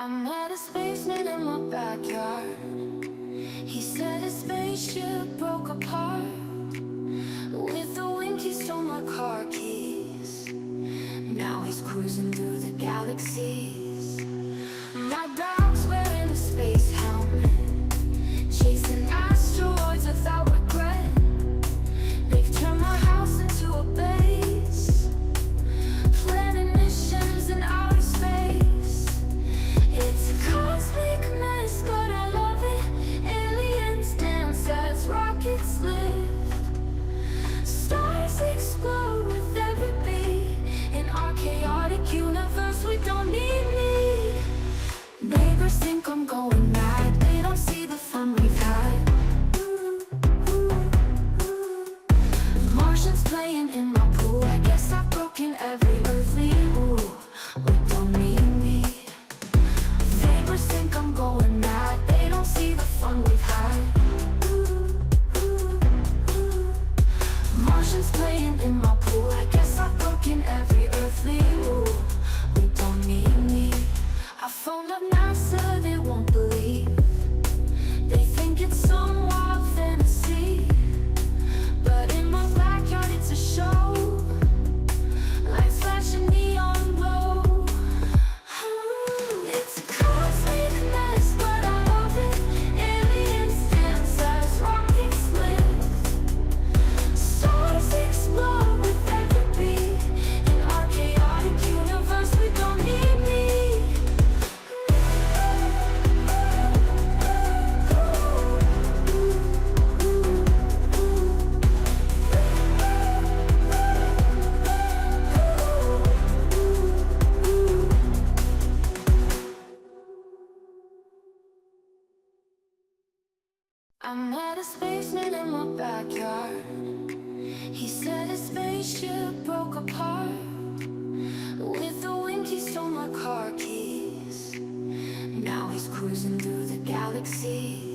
I met a spaceman in my backyard. He said his spaceship broke apart. With a wink he stole my car keys. Now he's cruising through the galaxies. My dog's wearing a space helmet, chasing asteroids without regret. They've turned my house into a base, planning missions in outer space. It's a cosmic mess, but I love it. Aliens dance as rockets lift. Stars explode with every beat. In our chaotic universe, we don't need me. Neighbors think I'm going mad. They don't see the fun we've had. Martians playing in my pool. I guess I've broken every earthly rule. We don't need me. Neighbors think I'm going mad. They don't see the fun we've had. Martians playing in my pool. I guess I've broken every earthly rule. We don't need me. I phoned up NASA, they won't believe. They think it's some wild fantasy, but in my backyard it's a show. Lights flashing neon glow. It's a cosmic mess, but I love it. Aliens dance as rockets lift. Stars explode with every beat. In our chaotic universe, we don't need me. I met a spaceman in my backyard. He said his spaceship broke apart. With a wink he stole my car keys. Now he's cruising through the galaxies.